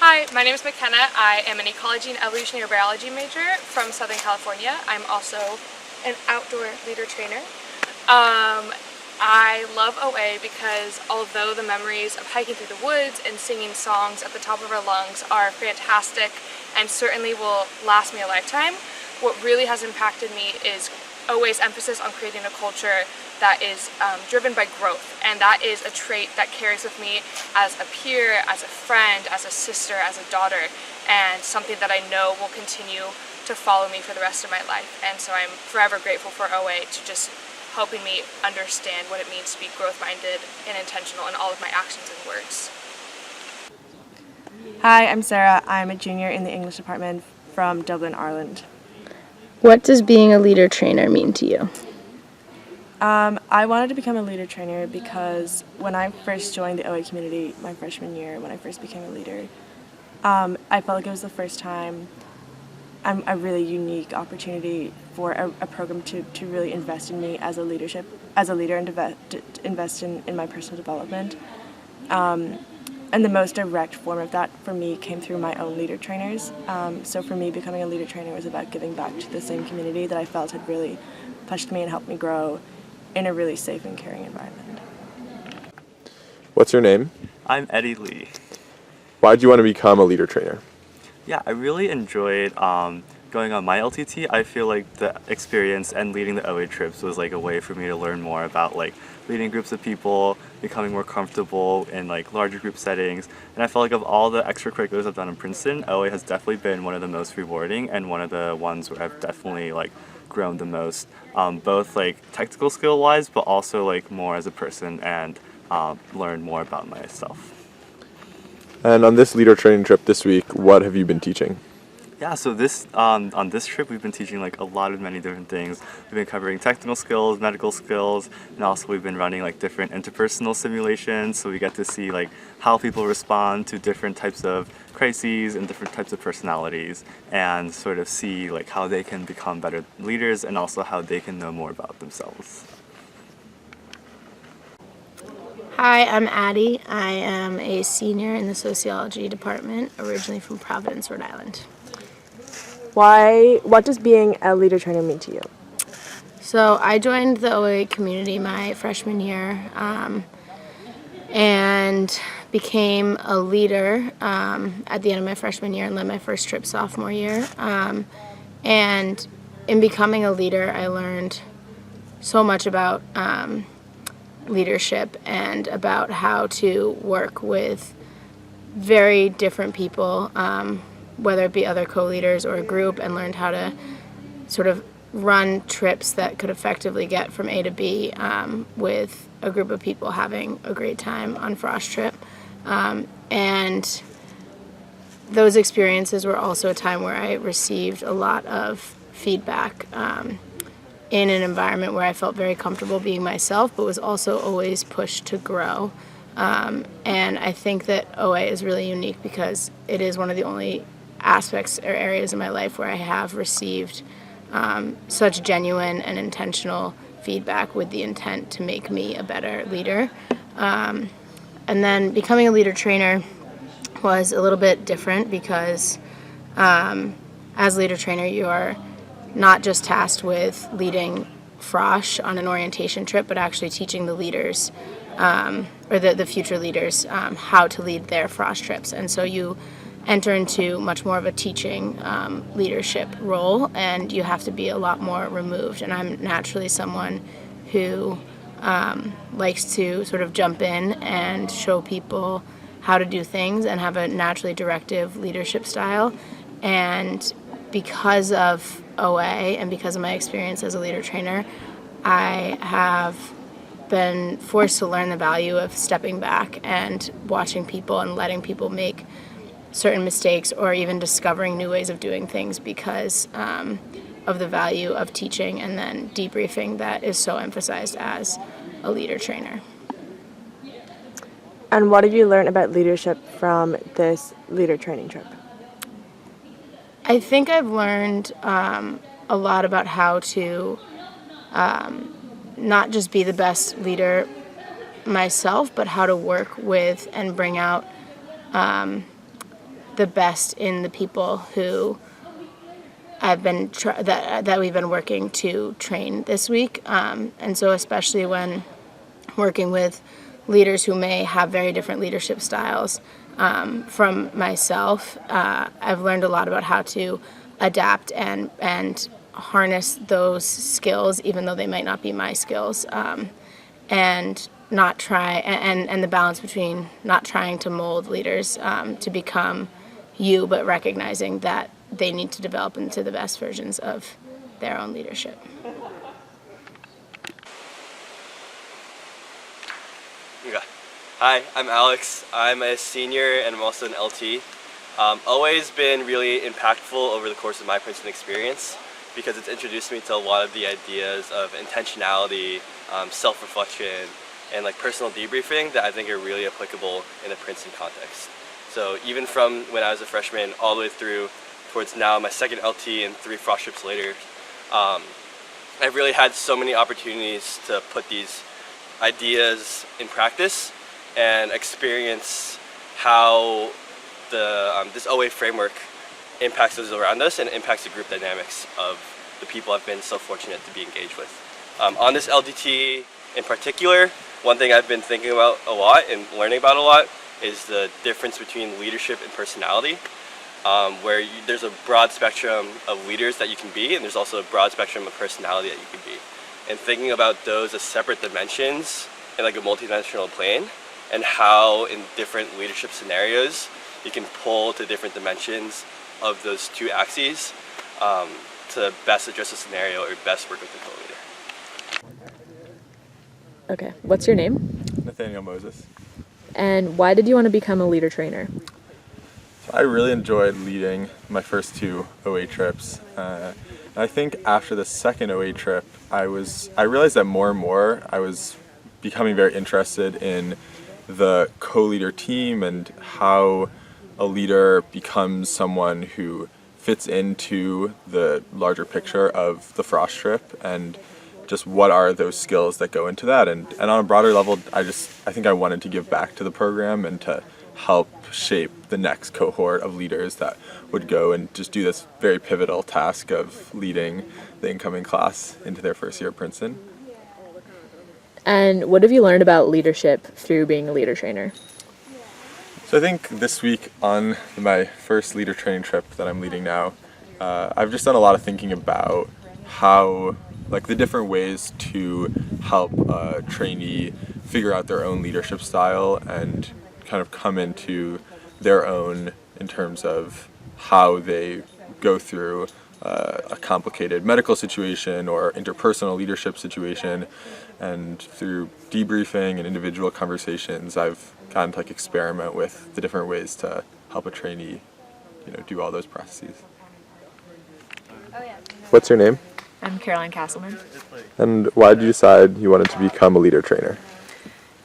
Hi, my name is McKenna. I am an ecology and evolutionary biology major from Southern California. I'm also an outdoor leader trainer. I love OA because although the memories of hiking through the woods and singing songs at the top of our lungs are fantastic and certainly will last me a lifetime, what really has impacted me is OA's emphasis on creating a culture that is driven by growth, and that is a trait that carries with me as a peer, as a friend, as a sister, as a daughter, and something that I know will continue to follow me for the rest of my life. And so I'm forever grateful for OA to just helping me understand what it means to be growth-minded and intentional in all of my actions and words. Hi, I'm Sarah. I'm a junior in the English department from Dublin, Ireland. What does being a leader trainer mean to you? I wanted to become a leader trainer because when I first joined the OA community my freshman year, when I first became a leader, I felt like it was the first time, a really unique opportunity for a program to really invest in me as a leader and invest in my personal development. And the most direct form of that for me came through my own leader trainers. So for me, becoming a leader trainer was about giving back to the same community that I felt had really pushed me and helped me grow in a really safe and caring environment. What's your name? I'm Eddie Lee. Why did you want to become a leader trainer? Yeah, I really enjoyed going on my LTT. I feel like the experience and leading the OA trips was like a way for me to learn more about like leading groups of people, becoming more comfortable in like larger group settings. And I felt like of all the extracurriculars I've done in Princeton, OA has definitely been one of the most rewarding and one of the ones where I've definitely like grown the most, both like technical skill wise, but also like more as a person and learn more about myself. And on this leader training trip this week, what have you been teaching? Yeah, so this on this trip we've been teaching like a lot of many different things. We've been covering technical skills, medical skills, and also we've been running like different interpersonal simulations, so we get to see like how people respond to different types of crises and different types of personalities, and sort of see like how they can become better leaders and also how they can know more about themselves. Hi, I'm Addie. I am a senior in the sociology department, originally from Providence, Rhode Island. What does being a leader trainer mean to you? So I joined the OA community my freshman year and became a leader at the end of my freshman year and led my first trip sophomore year. And in becoming a leader, I learned so much about leadership and about how to work with very different people, whether it be other co-leaders or a group, and learned how to sort of run trips that could effectively get from A to B with a group of people having a great time on Frost Trip. And those experiences were also a time where I received a lot of feedback in an environment where I felt very comfortable being myself, but was also always pushed to grow. And I think that OA is really unique because it is one of the only aspects or areas in my life where I have received such genuine and intentional feedback with the intent to make me a better leader. And then becoming a leader trainer was a little bit different because as leader trainer you are not just tasked with leading Frosh on an orientation trip, but actually teaching the leaders or the future leaders how to lead their Frosh trips. And so you enter into much more of a teaching leadership role, and you have to be a lot more removed. And I'm naturally someone who likes to sort of jump in and show people how to do things and have a naturally directive leadership style. And because of OA and because of my experience as a leader trainer, I have been forced to learn the value of stepping back and watching people and letting people make certain mistakes or even discovering new ways of doing things because of the value of teaching and then debriefing that is so emphasized as a leader trainer. And what did you learn about leadership from this leader training trip? I think I've learned a lot about how to not just be the best leader myself, but how to work with and bring out the best in the people who I've been that we've been working to train this week, and so especially when working with leaders who may have very different leadership styles from myself, I've learned a lot about how to adapt and harness those skills, even though they might not be my skills, and not try and the balance between not trying to mold leaders to become you, but recognizing that they need to develop into the best versions of their own leadership. Okay. Hi, I'm Alex. I'm a senior and I'm also an LT. Always been really impactful over the course of my Princeton experience because it's introduced me to a lot of the ideas of intentionality, self-reflection, and like personal debriefing that I think are really applicable in a Princeton context. So even from when I was a freshman all the way through towards now my second LT and 3 frost trips later, I've really had so many opportunities to put these ideas in practice and experience how this OA framework impacts those around us and impacts the group dynamics of the people I've been so fortunate to be engaged with. On this LDT in particular, one thing I've been thinking about a lot and learning about a lot is the difference between leadership and personality, where there's a broad spectrum of leaders that you can be, and there's also a broad spectrum of personality that you can be. And thinking about those as separate dimensions in like a multidimensional plane, and how in different leadership scenarios you can pull to different dimensions of those 2 axes to best address a scenario or best work with the co-leader. Okay, what's your name? Nathaniel Moses. And why did you want to become a leader trainer? So I really enjoyed leading my first 2 OA trips. I think after the second OA trip, I realized that more and more I was becoming very interested in the co-leader team and how a leader becomes someone who fits into the larger picture of the frost trip, and just what are those skills that go into that. And on a broader level, I think I wanted to give back to the program and to help shape the next cohort of leaders that would go and just do this very pivotal task of leading the incoming class into their first year at Princeton. And what have you learned about leadership through being a leader trainer? So I think this week on my first leader training trip that I'm leading now, I've just done a lot of thinking about how, like, the different ways to help a trainee figure out their own leadership style and kind of come into their own in terms of how they go through a complicated medical situation or interpersonal leadership situation. And through debriefing and individual conversations, I've gotten to experiment with the different ways to help a trainee, do all those processes. What's your name? I'm Caroline Castleman. And why did you decide you wanted to become a leader trainer?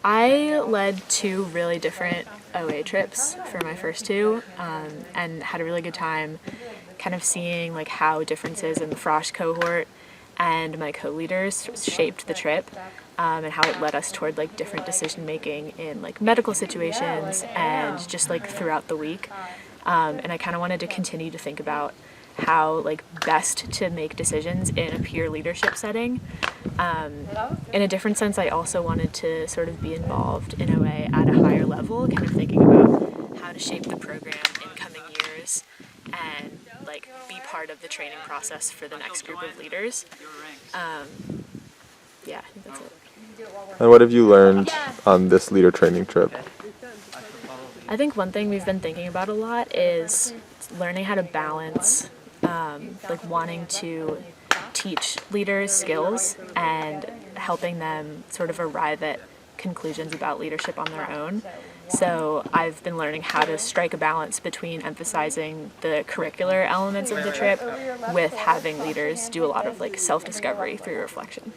I led 2 really different OA trips for my first 2, and had a really good time kind of seeing how differences in the frost cohort and my co-leaders shaped the trip, and how it led us toward different decision making in medical situations and just throughout the week. And I kind of wanted to continue to think about how best to make decisions in a peer leadership setting. In a different sense, I also wanted to sort of be involved in OA at a higher level, kind of thinking about how to shape the program in coming years and be part of the training process for the next group of leaders. Yeah, I think that's it. And what have you learned on this leader training trip? I think one thing we've been thinking about a lot is learning how to balance wanting to teach leaders skills and helping them sort of arrive at conclusions about leadership on their own. So I've been learning how to strike a balance between emphasizing the curricular elements of the trip with having leaders do a lot of self-discovery through reflection.